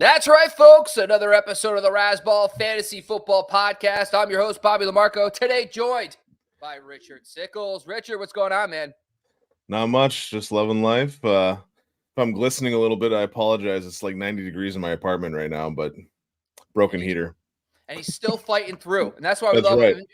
That's right, folks. Another episode of the Razzball Fantasy Football Podcast. I'm your host, Bobby LaMarco. Today, joined by Richard Sickels. Richard, what's going on, man? Not much, just loving life. If I'm glistening a little bit, I apologize. It's like 90 degrees in my apartment right now, but broken heater. And he's still fighting through. And that's why we That's love right. him.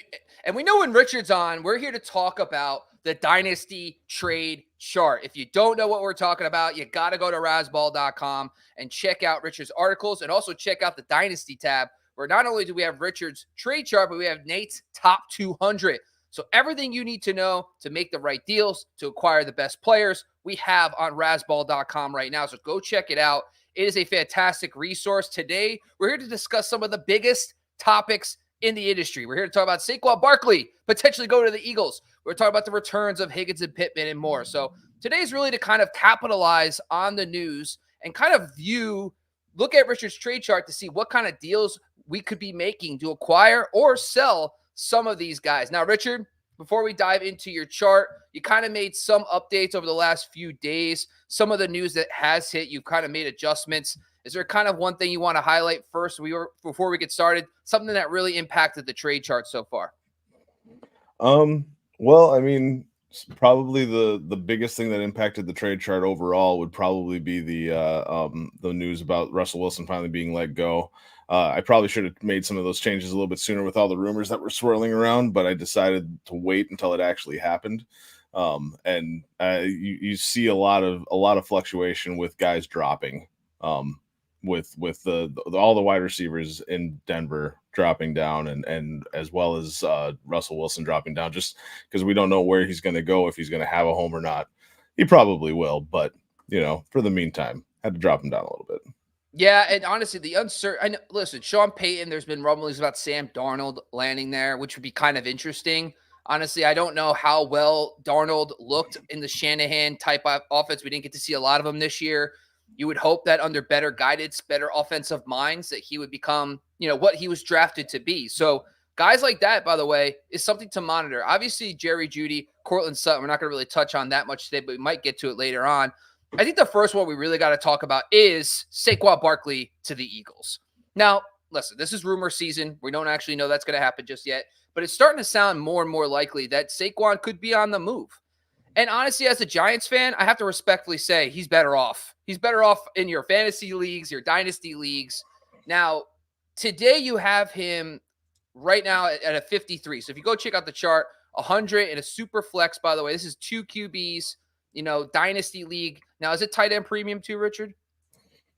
And we know when Richard's on, we're here to talk about the Dynasty Trade Chart. If you don't know what we're talking about, you got to go to razzball.com and check out Richard's articles and also check out the Dynasty tab, where not only do we have Richard's trade chart, but we have Nate's top 200. So everything you need to know to make the right deals, to acquire the best players, we have on razzball.com right now. So go check it out. It is a fantastic resource. Today, we're here to discuss some of the biggest topics in the industry. We're here to talk about Saquon Barkley potentially go to the Eagles. We're talking about the returns of Higgins and Pitman and more. So today's really to kind of capitalize on the news and kind of look at Richard's trade chart to see what kind of deals we could be making to acquire or sell some of these guys. Now, Richard, before we dive into your chart, you kind of made some updates over the last few days. Some of the news that has hit, you've kind of made adjustments. Is there kind of one thing you want to highlight first before we get started? Something that really impacted the trade chart so far? Well, I mean, probably the biggest thing that impacted the trade chart overall would probably be the news about Russell Wilson finally being let go. I probably should have made some of those changes a little bit sooner with all the rumors that were swirling around, but I decided to wait until it actually happened. And you see a lot of fluctuation with guys dropping. With all the wide receivers in Denver dropping down and as well as Russell Wilson dropping down, just because we don't know where he's going to go, if he's going to have a home or not. He probably will, but for the meantime, had to drop him down a little bit. Yeah, and honestly, the uncertain. Listen, Sean Payton. There's been rumblings about Sam Darnold landing there, which would be kind of interesting. Honestly, I don't know how well Darnold looked in the Shanahan type of offense. We didn't get to see a lot of them this year. You would hope that under better guidance, better offensive minds, that he would become, what he was drafted to be. So guys like that, by the way, is something to monitor. Obviously, Jerry Jeudy, Cortland Sutton, we're not going to really touch on that much today, but we might get to it later on. I think the first one we really got to talk about is Saquon Barkley to the Eagles. Now, listen, this is rumor season. We don't actually know that's going to happen just yet, but it's starting to sound more and more likely that Saquon could be on the move. And honestly, as a Giants fan, I have to respectfully say he's better off. He's better off in your fantasy leagues, your dynasty leagues. Now, today you have him right now at a 53. So if you go check out the chart, 100 in a super flex, by the way. This is 2 QBs, dynasty league. Now, is it tight end premium too, Richard?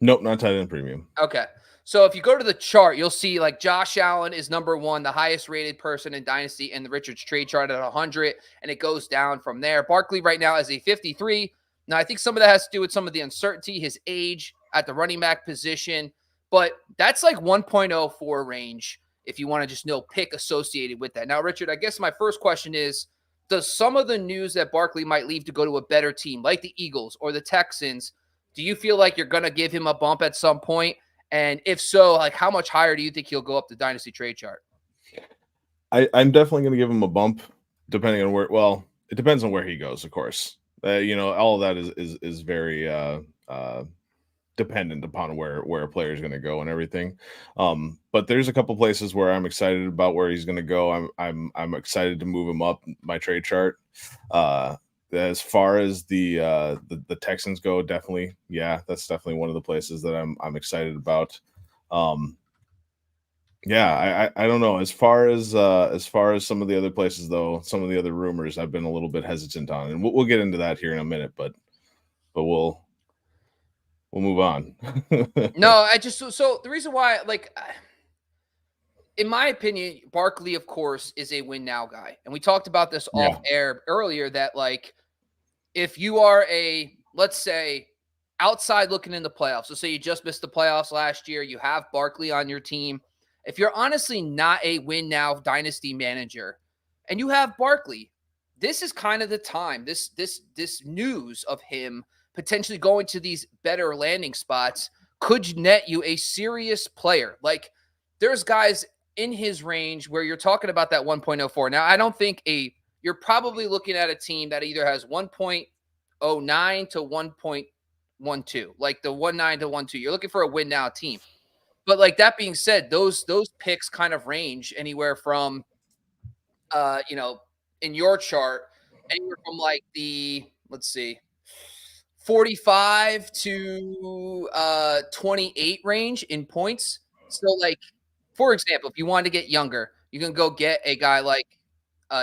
Nope, not tight end premium. Okay. So if you go to the chart, you'll see like Josh Allen is number one, the highest rated person in Dynasty in the Richard's trade chart at 100, and it goes down from there. Barkley right now is a 53. Now, I think some of that has to do with some of the uncertainty, his age at the running back position, but that's like 1.04 range if you want to just know pick associated with that. Now, Richard, I guess my first question is, does some of the news that Barkley might leave to go to a better team like the Eagles or the Texans, do you feel like you're going to give him a bump at some point? And if so, like how much higher do you think he'll go up the Dynasty Trade Chart? I'm definitely going to give him a bump, depending on where. Well, it depends on where he goes, of course. All of that is very dependent upon where a player is going to go and everything. But there's a couple places where I'm excited about where he's going to go. I'm excited to move him up my trade chart. As far as the Texans go, definitely, yeah, that's definitely one of the places that I'm excited about. Yeah, I don't know. As far as some of the other places, though, some of the other rumors I've been a little bit hesitant on, and we'll get into that here in a minute, but we'll move on. No, so the reason why, like, in my opinion, Barkley, of course, is a win now guy, and we talked about this off air earlier that like, if you are let's say, outside looking in the playoffs, so say you just missed the playoffs last year, you have Barkley on your team. If you're honestly not a win now dynasty manager and you have Barkley, this is kind of the time, this news of him potentially going to these better landing spots could net you a serious player. Like there's guys in his range where you're talking about that 1.04. Now, I don't think you're probably looking at a team that either has 1.09 to 1-2, like the 1-9 to 1-2. You're looking for a win now team. But like that being said, those picks kind of range anywhere from in your chart, anywhere from like the, let's see, 45 to 28 range in points. So like, for example, if you want to get younger, you can go get a guy like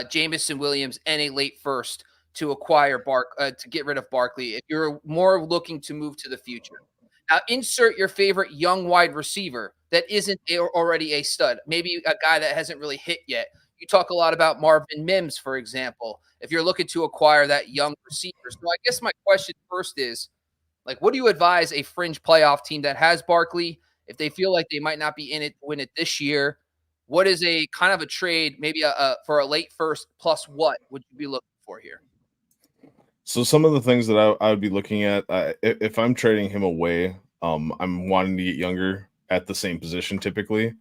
Jamison Williams and a late first to acquire to get rid of Barkley. If you're more looking to move to the future, now insert your favorite young wide receiver that isn't already a stud, maybe a guy that hasn't really hit yet. You talk a lot about Marvin Mims, for example, if you're looking to acquire that young receiver. So I guess my question first is, like, what do you advise a fringe playoff team that has Barkley if they feel like they might not be in it to win it this year? What is a kind of a trade, maybe for a late first plus what would you be looking for here? So some of the things that I would be looking at, if I'm trading him away, I'm wanting to get younger at the same position typically.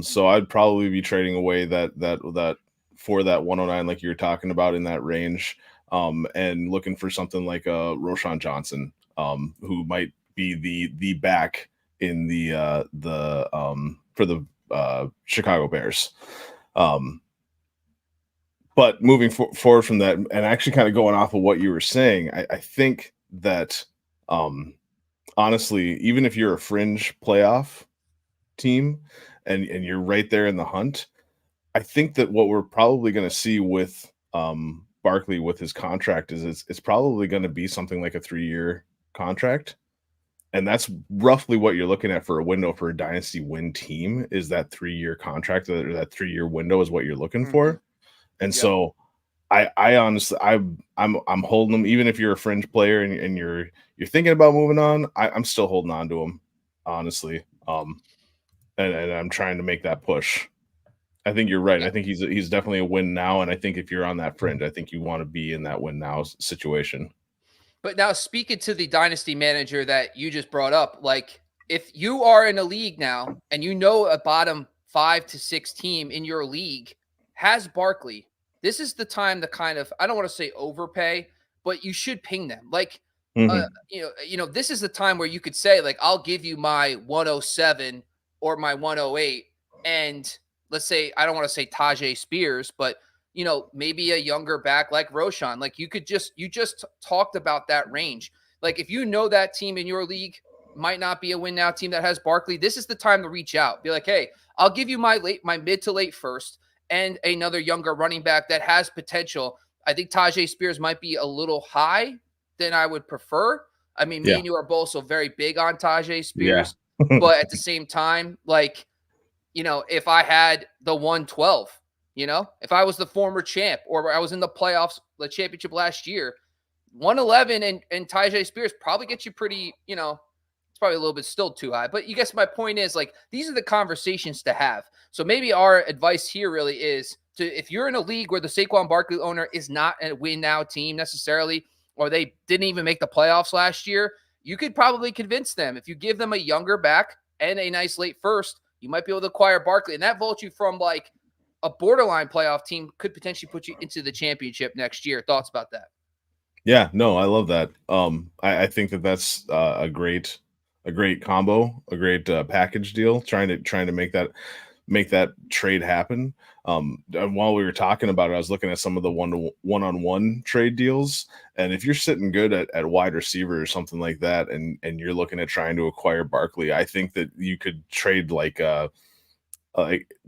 So I'd probably be trading away that for that 109, like you were talking about in that range, and looking for something like a Roshan Johnson, who might be the back in for the Chicago Bears. But moving forward from that, and actually kind of going off of what you were saying, I think that honestly, even if you're a fringe playoff team and you're right there in the hunt, I think that what we're probably going to see with Barkley with his contract is it's probably going to be something like a 3-year contract. And that's roughly what you're looking at for a window for a dynasty win team, is that 3-year contract, or that 3-year window is what you're looking for. And so I honestly, I'm holding them, even if you're a fringe player and you're thinking about moving on. I'm still holding on to him, honestly. And I'm trying to make that push. I think you're right. I think he's definitely a win now. And I think if you're on that fringe, I think you want to be in that win now situation. But now, speaking to the dynasty manager that you just brought up, like if you are in a league now and you know a bottom 5 to 6 team in your league has Barkley, this is the time to kind of, I don't want to say overpay, but you should ping them. Like, this is the time where you could say, like, I'll give you my 107 or my 108. And let's say, I don't want to say Tajay Spears, but maybe a younger back like Roshan. Like you just talked about that range. Like if you know that team in your league might not be a win now team that has Barkley, this is the time to reach out. Be like, hey, I'll give you my mid to late first and another younger running back that has potential. I think Tajay Spears might be a little high than I would prefer. I mean, me and you are both so very big on Tajay Spears, but at the same time, like, if I had the 112, if I was the former champ or I was in the playoffs, the championship last year, 111 and Tajay Spears probably gets you pretty, it's probably a little bit still too high. But you guess my point is, like, these are the conversations to have. So maybe our advice here really is if you're in a league where the Saquon Barkley owner is not a win now team necessarily, or they didn't even make the playoffs last year, you could probably convince them. If you give them a younger back and a nice late first, you might be able to acquire Barkley. And that vaults you from like a borderline playoff team, could potentially put you into the championship next year. Thoughts about that? Yeah, no, I love that. I think that's a great combo, a great package deal. Trying to make that trade happen. And while we were talking about it, I was looking at some of the one-on-one trade deals. And if you're sitting good at wide receiver or something like that, and you're looking at trying to acquire Barkley, I think that you could trade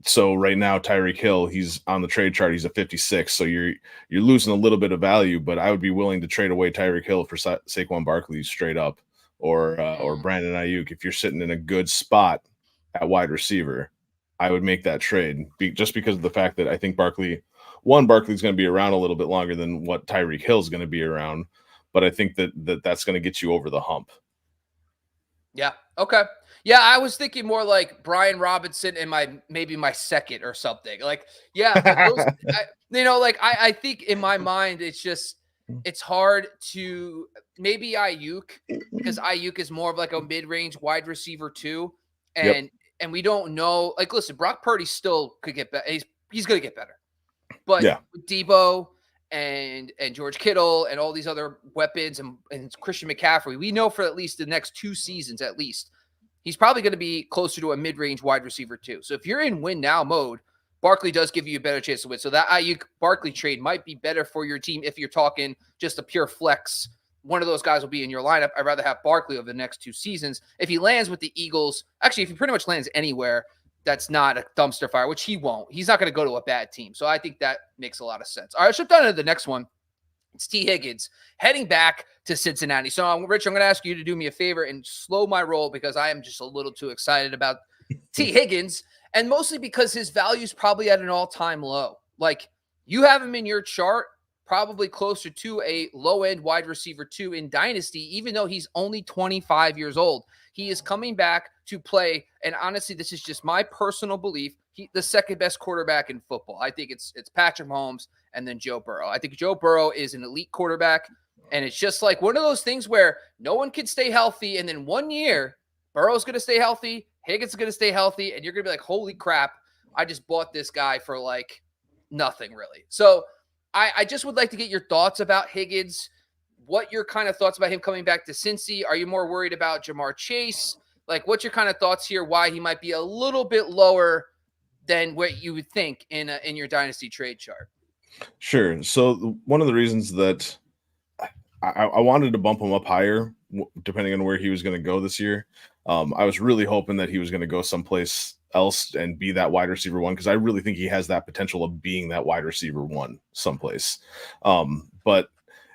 so right now Tyreek Hill, he's on the trade chart, he's a 56, so you're losing a little bit of value, but I would be willing to trade away Tyreek Hill for Saquon Barkley straight up, or Brandon Ayuk. If you're sitting in a good spot at wide receiver, I would make that trade just because of the fact that I think Barkley's going to be around a little bit longer than what Tyreek Hill's going to be around, but I think that's going to get you over the hump. Yeah. Okay. Yeah, I was thinking more like Brian Robinson and maybe my second or something. Like, yeah, but those, I think in my mind it's hard to maybe Ayuk, because Ayuk is more of like a mid-range wide receiver too, and we don't know. Like, listen, Brock Purdy still could get better. He's going to get better, but with Debo and George Kittle and all these other weapons and Christian McCaffrey, we know for at least the next 2 seasons at least, he's probably going to be closer to a mid-range wide receiver too. So if you're in win now mode, Barkley does give you a better chance to win. So that Ayuk Barkley trade might be better for your team if you're talking just a pure flex. One of those guys will be in your lineup. I'd rather have Barkley over the next 2 seasons. If he lands with the Eagles, actually, if he pretty much lands anywhere, that's not a dumpster fire, which he won't. He's not going to go to a bad team. So I think that makes a lot of sense. All right, let's jump down to the next one. It's T. Higgins heading back to Cincinnati. So, Rich, I'm going to ask you to do me a favor and slow my roll because I am just a little too excited about T. Higgins, and mostly because his value is probably at an all-time low. Like, you have him in your chart probably closer to a low-end wide receiver 2 in Dynasty, even though he's only 25 years old. He is coming back to play, and honestly, this is just my personal belief, the second best quarterback in football. I think it's Patrick Mahomes and then Joe Burrow. I think Joe Burrow is an elite quarterback, and it's just like one of those things where no one can stay healthy, and then one year, Burrow's going to stay healthy, Higgins is going to stay healthy, and you're going to be like, holy crap, I just bought this guy for like nothing really. So I just would like to get your thoughts about Higgins, what your kind of thoughts about him coming back to Cincy. Are you more worried about Jamar Chase? Like, what's your kind of thoughts here, why he might be a little bit lower than what you would think in your Dynasty Trade Chart? Sure. So one of the reasons that I wanted to bump him up higher, depending on where he was going to go this year, I was really hoping that he was going to go someplace else and be that wide receiver 1, because I really think he has that potential of being that wide receiver 1 someplace. But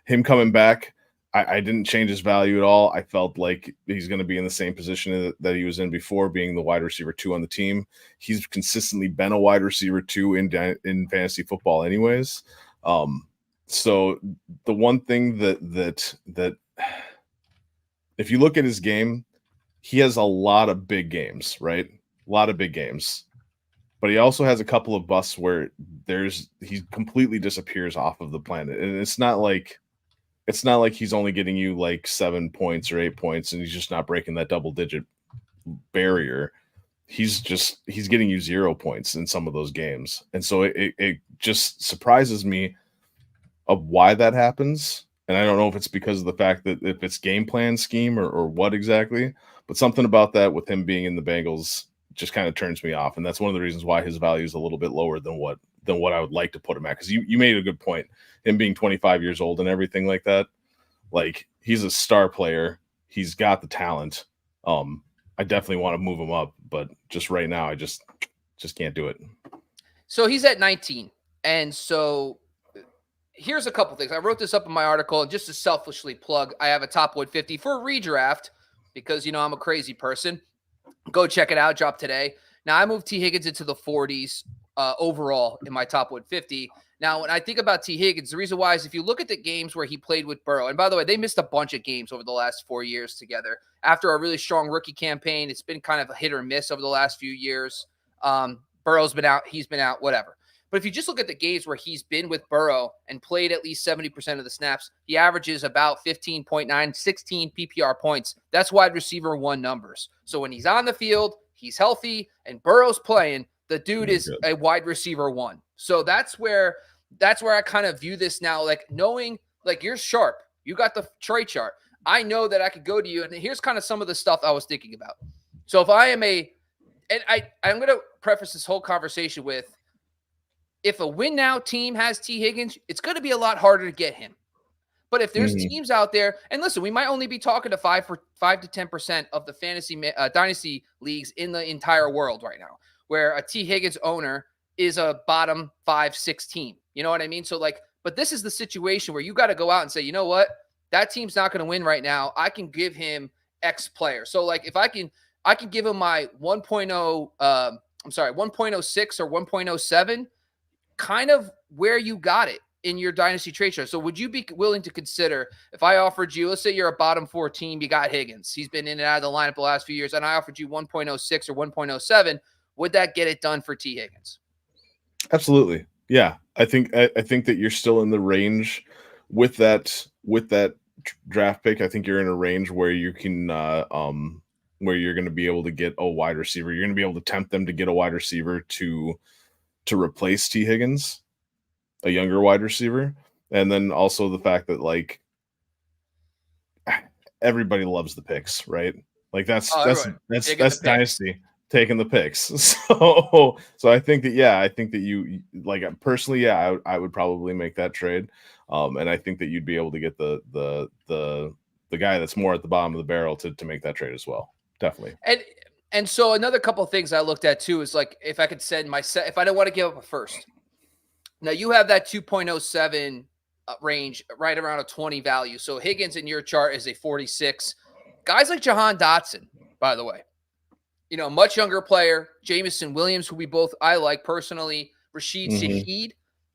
him coming back, I didn't change his value at all. I felt like he's going to be in the same position that he was in before, being the wide receiver 2 on the team. He's consistently been a wide receiver 2 in fantasy football anyways. So the one thing that if you look at his game, he has a lot of big games, right? A lot of big games. But he also has a couple of busts where he completely disappears off of the planet. And it's not like he's only getting you like 7 points or 8 points and he's just not breaking that double digit barrier. He's getting you 0 points in some of those games. And so it just surprises me of why that happens. And I don't know if it's because of the fact that if it's game plan scheme or what exactly, but something about that with him being in the Bengals just kind of turns me off. And that's one of the reasons why his value is a little bit lower than what I would like to put him at. Because you made a good point. Him being 25 years old and everything like that, like, he's a star player. He's got the talent. I definitely want to move him up, but just right now, I just can't do it. So he's at 19. And so here's a couple things. I wrote this up in my article, and just to selfishly plug, I have a top 150 for a redraft because, I'm a crazy person. Go check it out. Drop today. Now, I moved T. Higgins into the 40s overall in my top 150. Now, when I think about T. Higgins, the reason why is if you look at the games where he played with Burrow, and by the way, they missed a bunch of games over the last 4 years together. After a really strong rookie campaign, it's been kind of a hit or miss over the last few years. Burrow's been out. He's been out, whatever. But if you just look at the games where he's been with Burrow and played at least 70% of the snaps, he averages about 15.9, 16 PPR points. That's wide receiver 1 numbers. So when he's on the field, he's healthy, and Burrow's playing, the dude is a wide receiver 1. So that's where I kind of view this now, like knowing, like, you're sharp. You got the trade chart. I know that I could go to you, and here's kind of some of the stuff I was thinking about. So if I am I'm going to preface this whole conversation with, if a win now team has T. Higgins, it's going to be a lot harder to get him. But if there's teams out there, and listen, we might only be talking to 5 to 10% of the fantasy dynasty leagues in the entire world right now, where a T. Higgins owner is a bottom 5-6 team. You know what I mean? So but this is the situation where you got to go out and say, you know what? That team's not going to win right now. I can give him X player. So if I can give him my 1.06 or 1.07, kind of where you got it in your Dynasty Trade Chart. So would you be willing to consider, if I offered you, let's say you're a bottom 4 team, you got Higgins, he's been in and out of the lineup the last few years, and I offered you 1.06 or 1.07, would that get it done for T. Higgins? Absolutely. Yeah. I think that you're still in the range with that draft pick. I think you're in a range where you can where you're going to be able to get a wide receiver. You're going to be able to tempt them to get a wide receiver to replace T. Higgins, a younger wide receiver. And then also the fact that like everybody loves the picks, right? Like that's Dynasty taking the picks. So I think that you like personally, I would probably make that trade. And I think that you'd be able to get the guy that's more at the bottom of the barrel to make that trade as well. Definitely. And so another couple of things I looked at too is like if I could send my set, if I don't want to give up a first. Now you have that 2.07 range right around a 20 value. So Higgins in your chart is a 46. Guys like Jahan Dotson, by the way, much younger player, Jameson Williams, who I like personally, Rashid Shaheed,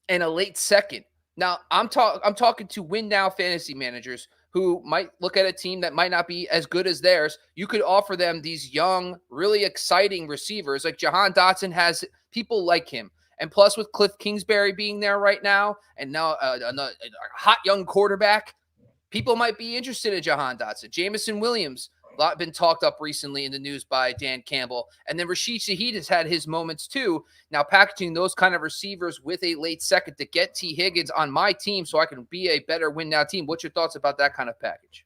and a late second. Now I'm talking to win now fantasy managers who might look at a team that might not be as good as theirs. You could offer them these young, really exciting receivers. Like Jahan Dotson has people like him. And plus with Cliff Kingsbury being there right now, and now a hot young quarterback, people might be interested in Jahan Dotson. Jameson Williams, a lot been talked up recently in the news by Dan Campbell. And then Rashid Shaheed has had his moments too. Now packaging those kind of receivers with a late second to get T. Higgins on my team so I can be a better win now team. What's your thoughts about that kind of package?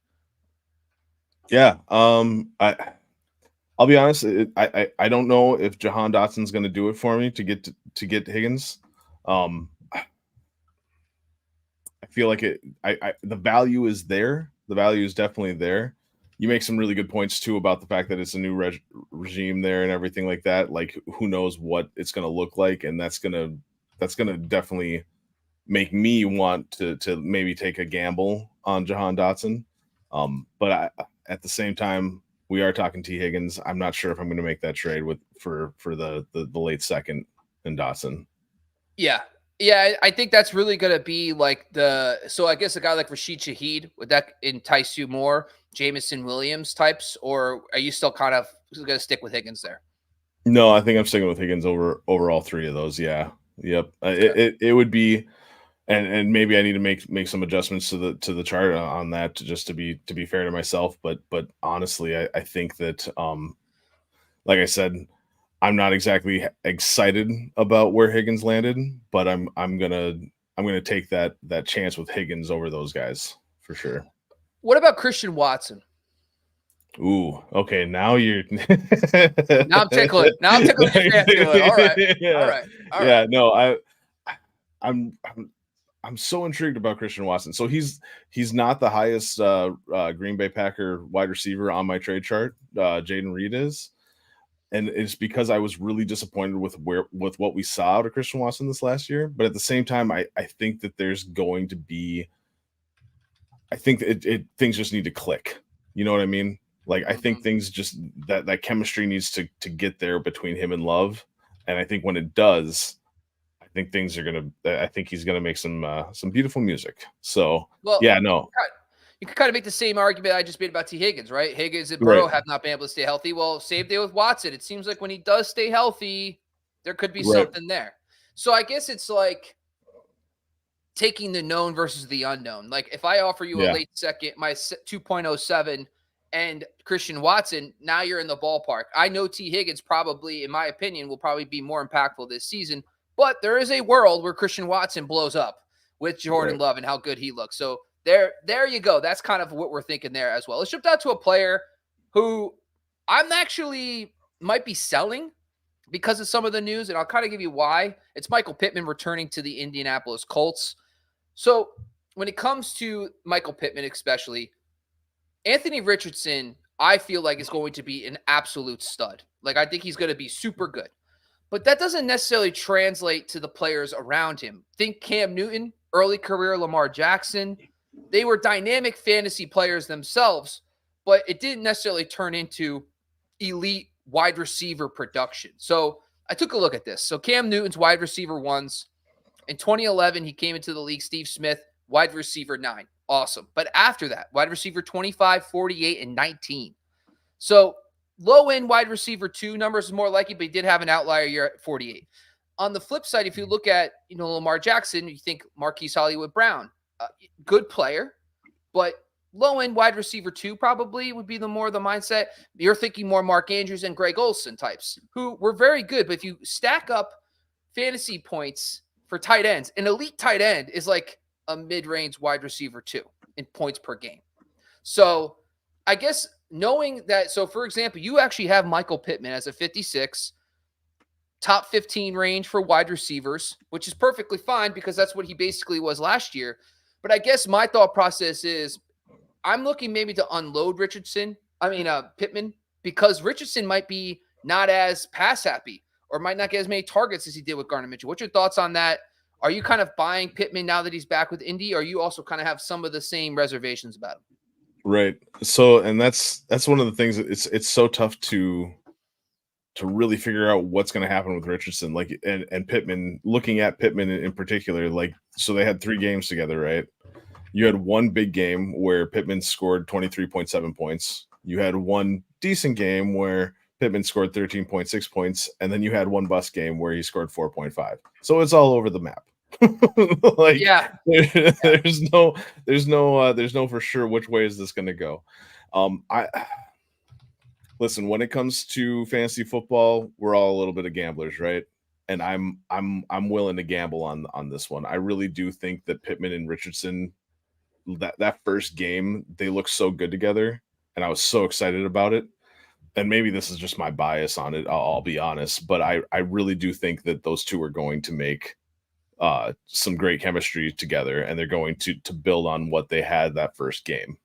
Yeah. I'll be honest. I don't know if Jahan Dotson's going to do it for me to get Higgins. I feel like the value is there. The value is definitely there. You make some really good points too about the fact that it's a new regime there and everything like that. Like who knows what it's going to look like, and that's gonna definitely make me want to maybe take a gamble on Jahan Dotson. But at the same time, we are talking T. Higgins. I'm not sure if I'm going to make that trade for the late second in Dotson. Yeah, I think that's really going to be like so I guess a guy like Rashid Shaheed, would that entice you more? Jameson Williams types, or are you still kind of going to stick with Higgins there? No, I think I'm sticking with Higgins over all three of those. Yeah. Yep. It would be, and maybe I need to make some adjustments to the chart on that to be fair to myself. But honestly, I think that, like I said, I'm not exactly excited about where Higgins landed, but I'm gonna take that chance with Higgins over those guys for sure. What about Christian Watson? Ooh, okay. Now you're now I'm tickling. Now I'm tickling your fancy. All right. Yeah. All right. Yeah. No, I'm so intrigued about Christian Watson. So he's not the highest Green Bay Packer wide receiver on my trade chart. Jaden Reed is. And it's because I was really disappointed with what we saw out of Christian Watson this last year. But at the same time, I think that there's going to be, I think that things just need to click. You know what I mean? Like, I think things just that chemistry needs to get there between him and Love. And I think when it does, I think he's going to make some beautiful music. So, yeah, no. You could kind of make the same argument I just made about T. Higgins, right? Higgins and Burrow have not been able to stay healthy. Well, same day with Watson. It seems like when he does stay healthy, there could be something there. So I guess it's like taking the known versus the unknown. Like if I offer you a late second, my 2.07 and Christian Watson, now you're in the ballpark. I know T. Higgins probably, in my opinion, will probably be more impactful this season, but there is a world where Christian Watson blows up with Jordan Love and how good he looks. So there you go. That's kind of what we're thinking there as well. Let's shift out to a player who I'm actually might be selling because of some of the news, and I'll kind of give you why. It's Michael Pittman returning to the Indianapolis Colts. So when it comes to Michael Pittman especially, Anthony Richardson, I feel like is going to be an absolute stud. Like I think he's going to be super good. But that doesn't necessarily translate to the players around him. Think Cam Newton, early career Lamar Jackson. They were dynamic fantasy players themselves, but it didn't necessarily turn into elite wide receiver production. So I took a look at this. So Cam Newton's wide receiver ones. In 2011, he came into the league. Steve Smith, wide receiver 9. Awesome. But after that, wide receiver 25, 48, and 19. So low-end wide receiver 2 numbers is more likely, but he did have an outlier year at 48. On the flip side, if you look at Lamar Jackson, you think Marquise Hollywood Brown. Good player, but low-end wide receiver 2 probably would be the mindset. You're thinking more Mark Andrews and Greg Olsen types, who were very good. But if you stack up fantasy points for tight ends, an elite tight end is like a mid-range wide receiver too in points per game. So I guess knowing that, so for example, you actually have Michael Pittman as a 56, top 15 range for wide receivers, which is perfectly fine because that's what he basically was last year. But I guess my thought process is I'm looking maybe to unload Pittman, because Richardson might be not as pass happy or might not get as many targets as he did with Garner Mitchell. What's your thoughts on that? Are you kind of buying Pittman now that he's back with Indy, or you also kind of have some of the same reservations about him? Right. So, and that's one of the things that it's so tough to really figure out what's going to happen with Richardson, like, and Pittman. Looking at Pittman in particular, like, so they had 3 games together, right? You had one big game where Pittman scored 23.7 points. You had one decent game where Pittman scored 13.6 points, and then you had one bust game where he scored 4.5. So it's all over the map. Like, Yeah. there's no for sure which way is this going to go. I listen, when it comes to fantasy football, we're all a little bit of gamblers, right? And I'm willing to gamble on this one. I really do think that Pittman and Richardson, that first game, they look so good together, and I was so excited about it. And maybe this is just my bias on it, I'll be honest, but I really do think that those two are going to make some great chemistry together, and they're going to build on what they had that first game.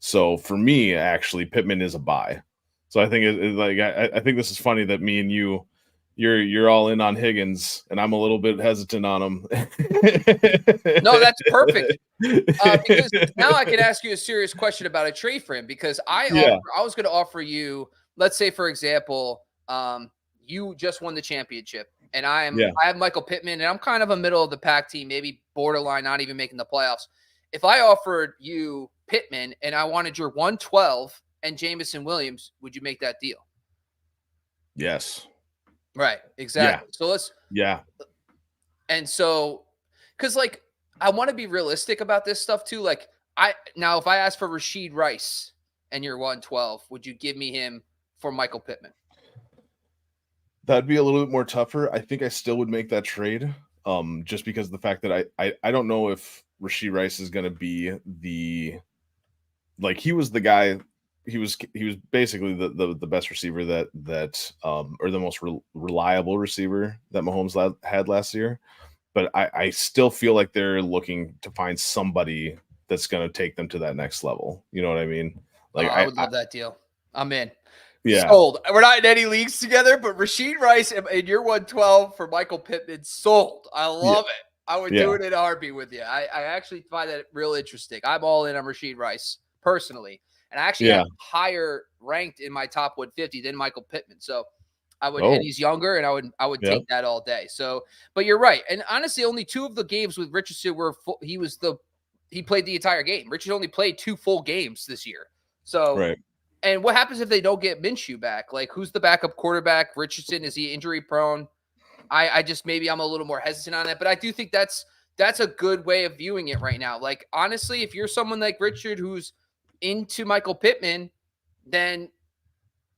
So for me, actually, Pittman is a buy. So I think I think this is funny that me and you're all in on Higgins, and I'm a little bit hesitant on him. No, that's perfect. Because now I can ask you a serious question about a trade for him, because I was going to offer you, let's say, for example, you just won the championship, and I have Michael Pittman, and I'm kind of a middle of the pack team, maybe borderline, not even making the playoffs. If I offered you Pittman and I wanted your 112 and Jameson Williams, would you make that deal? Yes. Right. Exactly. Yeah. So and so, because like, I want to be realistic about this stuff too. Like, if I ask for Rashid Rice and you're 112, would you give me him for Michael Pittman? That'd be a little bit more tougher. I think I still would make that trade, just because of the fact that I don't know if Rashid Rice is going to be he was the guy. He was basically the best receiver that or the most reliable receiver that Mahomes had last year. But I still feel like they're looking to find somebody that's going to take them to that next level. You know what I mean? Like, I would love that deal. I'm in. Yeah. Sold. We're not in any leagues together, but Rashid Rice and your 112 for Michael Pittman, sold. I love it. I would do it in a heartbeat with you. I actually find that real interesting. I'm all in on Rashid Rice personally. And I actually have higher ranked in my top 150 than Michael Pittman. So I would, and he's younger, and I would take that all day. So, but you're right. And honestly, only 2 of the games with Richardson were full. He played the entire game. Richard only played 2 full games this year. So, and what happens if they don't get Minshew back? Like, who's the backup quarterback? Richardson, is he injury prone? I just, maybe I'm a little more hesitant on that, but I do think that's a good way of viewing it right now. Like, honestly, if you're someone like Richard who's into Michael Pittman, then,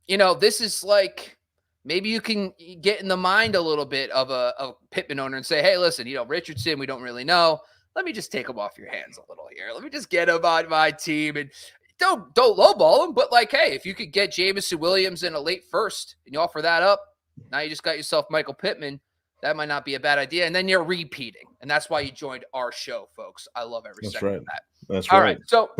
this is like, maybe you can get in the mind a little bit of a Pittman owner and say, hey, listen, Richardson, we don't really know. Let me just take him off your hands a little here. Let me just get him on my team, and don't lowball him. But like, hey, if you could get Jameson Williams in a late first and you offer that up, now you just got yourself Michael Pittman. That might not be a bad idea. And then you're repeating. And that's why you joined our show, folks. I love every second of that. That's all right. So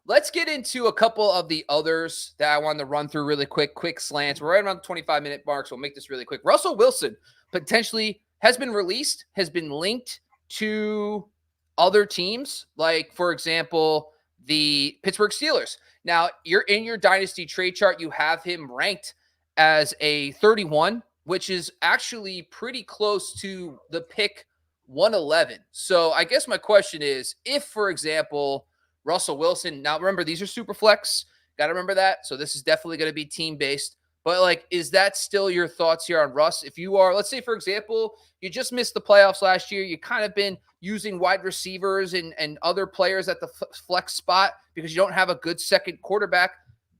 let's get into a couple of the others that I wanted to run through really quick slants. We're right around the 25-minute mark, so we'll make this really quick. Russell Wilson potentially has been released, has been linked to other teams, like, for example, the Pittsburgh Steelers. Now, you're in your Dynasty Trade Chart. You have him ranked as a 31, which is actually pretty close to the pick 111. So I guess my question is, if, for example, Russell Wilson, now remember, these are super flex. Got to remember that. So this is definitely going to be team-based. But, like, is that still your thoughts here on Russ? If you are, let's say, for example, you just missed the playoffs last year. You kind of been using wide receivers and other players at the flex spot because you don't have a good second quarterback.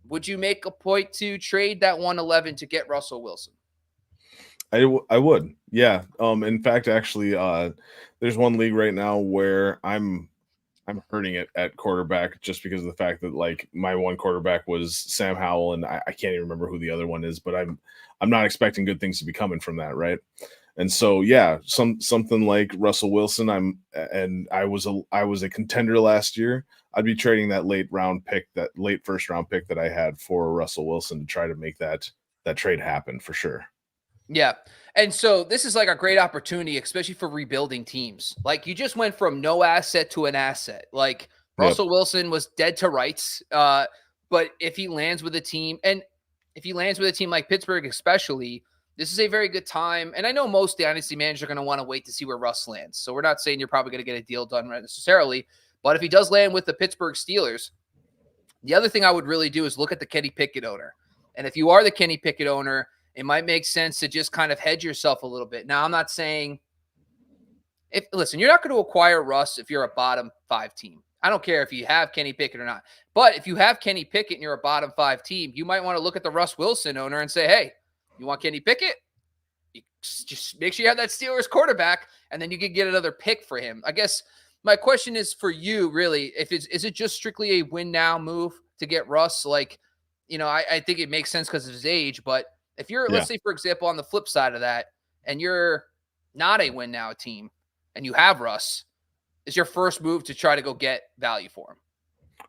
Would you make a point to trade that 111 to get Russell Wilson? I would. Yeah. In fact, actually, there's one league right now where I'm hurting it at quarterback just because of the fact that like my one quarterback was Sam Howell, and I can't even remember who the other one is, but I'm not expecting good things to be coming from that, right? And so yeah, something like Russell Wilson, I was a contender last year. I'd be trading that late first round pick that I had for Russell Wilson to try to make that trade happen for sure. Yeah. And so this is like a great opportunity, especially for rebuilding teams. Like you just went from no asset to an asset. Like Yep. Russell Wilson was dead to rights. But if he lands with a team, and if he lands with a team like Pittsburgh, especially, this is a very good time. And I know most dynasty managers are going to want to wait to see where Russ lands. So we're not saying you're probably going to get a deal done necessarily. But if he does land with the Pittsburgh Steelers, the other thing I would really do is look at the Kenny Pickett owner. And if you are the Kenny Pickett owner, it might make sense to just kind of hedge yourself a little bit. Now, I'm not saying listen, you're not going to acquire Russ if you're a bottom 5 team. I don't care if you have Kenny Pickett or not. But if you have Kenny Pickett and you're a bottom 5 team, you might want to look at the Russ Wilson owner and say, hey, you want Kenny Pickett? You just make sure you have that Steelers quarterback, and then you can get another pick for him. I guess my question is for you, really, is it just strictly a win now move to get Russ? Like, I think it makes sense because of his age, but if you're, let's say, for example, on the flip side of that, and you're not a win now team and you have Russ, is your first move to try to go get value for him?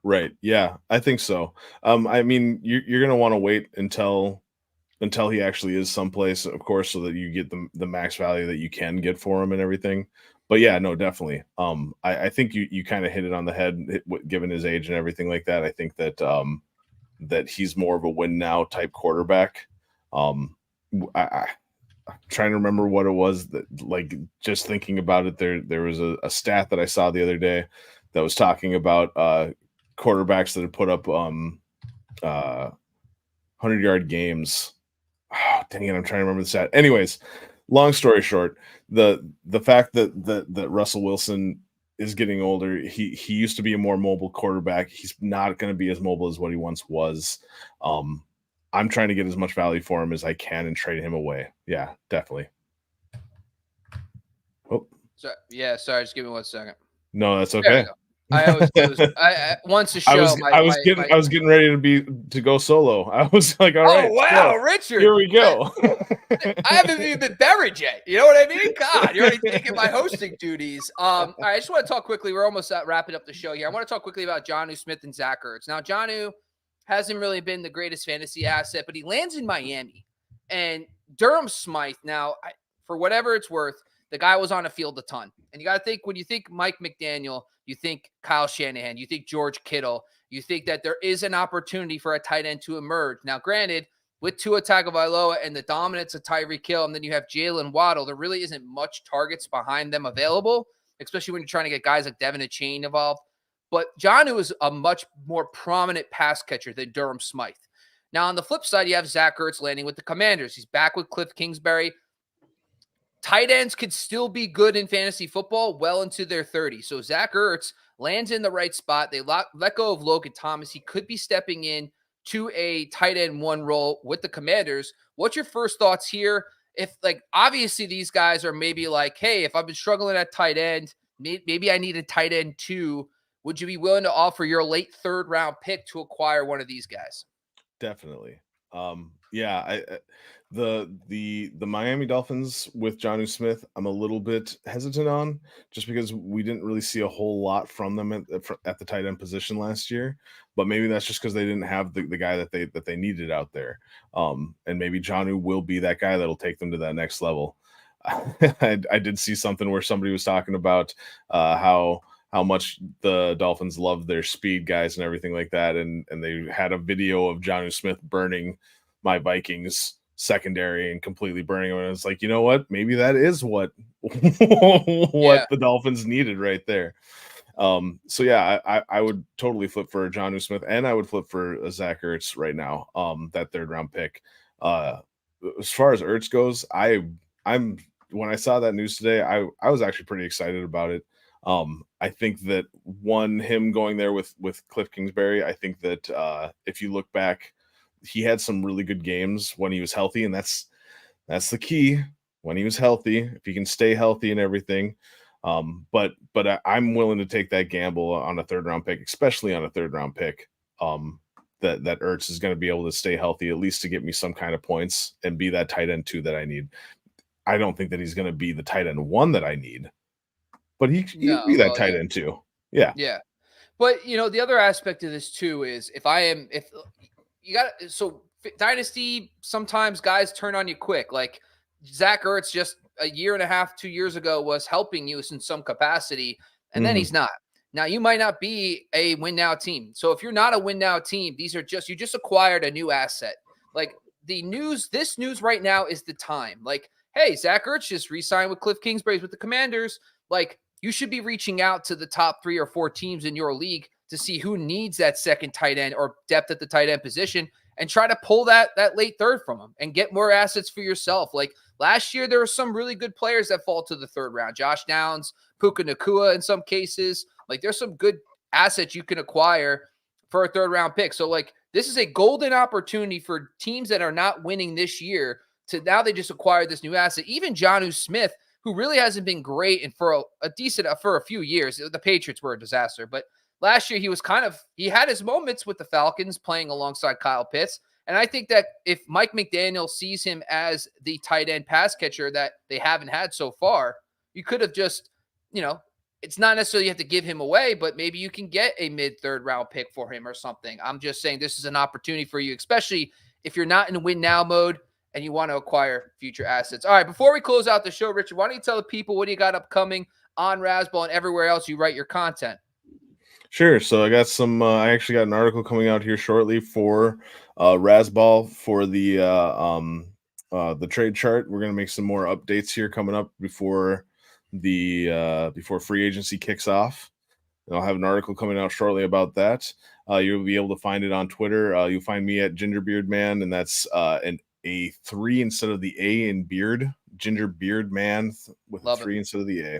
Right. Yeah, I think so. I mean, you're going to want to wait until he actually is someplace, of course, so that you get the max value that you can get for him and everything. But yeah, no, definitely. I think you kind of hit it on the head, given his age and everything like that. I think that that he's more of a win now type quarterback. I'm trying to remember what it was that, like, just thinking about it, there was a stat that I saw the other day that was talking about quarterbacks that had put up 100-yard games. Oh, dang it, I'm trying to remember the stat. Anyways, long story short, the fact that Russell Wilson is getting older, he used to be a more mobile quarterback. He's not going to be as mobile as what he once was. I'm trying to get as much value for him as I can and trade him away. Yeah, definitely. Oh, sorry, just give me 1 second. No, that's okay. I always once a show. I was getting ready to go solo. I was like, all right. Oh wow, Richard, here we go. I haven't even been buried yet. You know what I mean? God, you're already taking my hosting duties. All right, I just want to talk quickly. We're almost wrapping up the show here. I want to talk quickly about Jonnu Smith and Zach Ertz. Now, Jonnu hasn't really been the greatest fantasy asset, but he lands in Miami. And Durham Smythe, now, for whatever it's worth, the guy was on the field a ton. And you got to think, when you think Mike McDaniel, you think Kyle Shanahan, you think George Kittle, you think that there is an opportunity for a tight end to emerge. Now, granted, with Tua Tagovailoa and the dominance of Tyreek Hill, and then you have Jalen Waddle, there really isn't much targets behind them available, especially when you're trying to get guys like Devin Achane involved. But Jonnu is a much more prominent pass catcher than Durham Smythe. Now, on the flip side, you have Zach Ertz landing with the Commanders. He's back with Cliff Kingsbury. Tight ends could still be good in fantasy football well into their 30s. So Zach Ertz lands in the right spot. They let go of Logan Thomas. He could be stepping in to a tight end 1 role with the Commanders. What's your first thoughts here? If, like, obviously these guys are maybe like, hey, if I've been struggling at tight end, maybe I need a tight end 2. Would you be willing to offer your late 3rd round pick to acquire one of these guys? Definitely. Yeah, the Miami Dolphins with Jonnu Smith, I'm a little bit hesitant on, just because we didn't really see a whole lot from them at the tight end position last year. But maybe that's just because they didn't have the guy that they needed out there. And maybe Jonnu will be that guy that'll take them to that next level. I did see something where somebody was talking about how much the Dolphins love their speed guys and everything like that. And they had a video of Jonnu Smith burning my Vikings secondary and completely burning them. And it's like, you know what? Maybe that is what the Dolphins needed right there. So yeah, I would totally flip for Jonnu Smith, and I would flip for Zach Ertz right now. That 3rd round pick. As far as Ertz goes, I'm when I saw that news today, I was actually pretty excited about it. I think that him going there with Cliff Kingsbury, I think that if you look back, he had some really good games when he was healthy, and that's That's the key. When he was healthy, if he can stay healthy and everything. But I'm willing to take that gamble on a third round pick, especially on a third round pick. That Ertz is going to be able to stay healthy, at least to get me some kind of points and be that tight end 2 that I need. I don't think that he's going to be the tight end 1 that I need, but he'd be that tight end 2. Yeah. Yeah. But the other aspect of this too is if you got so Dynasty, sometimes guys turn on you quick. Like Zach Ertz just a year and a half, 2 years ago was helping you in some capacity, and then he's not. Now you might not be a win now team. So if you're not a win now team, you just acquired a new asset. Like this news right now is the time. Like, hey, Zach Ertz just re-signed with Cliff Kingsbury with the Commanders. Like, you should be reaching out to the top 3 or 4 teams in your league to see who needs that second tight end or depth at the tight end position and try to pull that late third from them and get more assets for yourself. Like last year, there were some really good players that fall to the third round. Josh Downs, Puka Nacua in some cases. Like there's some good assets you can acquire for a third round pick. So like this is a golden opportunity for teams that are not winning this year to now they just acquired this new asset. Even Jonnu Smith, who really hasn't been great and for a few years. The Patriots were a disaster, but last year he had his moments with the Falcons playing alongside Kyle Pitts. And I think that if Mike McDaniel sees him as the tight end pass catcher that they haven't had so far, you could have just, it's not necessarily you have to give him away, but maybe you can get a mid-third round pick for him or something. I'm just saying this is an opportunity for you, especially if you're not in win now mode and you want to acquire future assets. All right, before we close out the show, Richard, why don't you tell the people what do you got upcoming on Razzball and everywhere else you write your content? Sure. So I got I actually got an article coming out here shortly for Razzball for the trade chart. We're going to make some more updates here coming up before before free agency kicks off. And I'll have an article coming out shortly about that. You'll be able to find it on Twitter. You'll find me at Gingerbeardman, and that's a 3 instead of the A in beard. Gingerbeardman with a 3 instead of the A.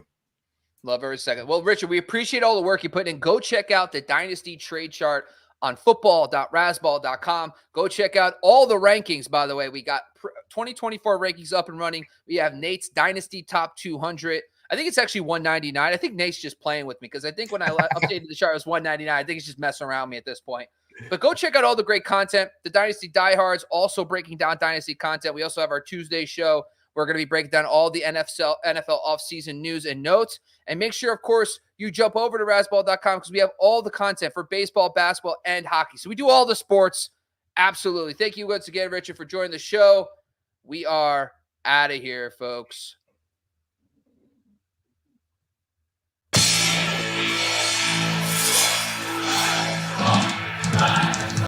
Love every second. Well, Richard, we appreciate all the work you put in. Go check out the Dynasty Trade Chart on football.razzball.com. Go check out all the rankings, by the way. We got 2024 rankings up and running. We have Nate's Dynasty Top 200. I think it's actually 199. I think Nate's just playing with me because I think when I updated the chart, it was 199. I think he's just messing around me at this point. But go check out all the great content. The Dynasty Diehards also breaking down Dynasty content. We also have our Tuesday show. We're going to be breaking down all the NFL offseason news and notes. And make sure, of course, you jump over to Razzball.com because we have all the content for baseball, basketball, and hockey. So we do all the sports. Absolutely. Thank you once again, Richard, for joining the show. We are out of here, folks.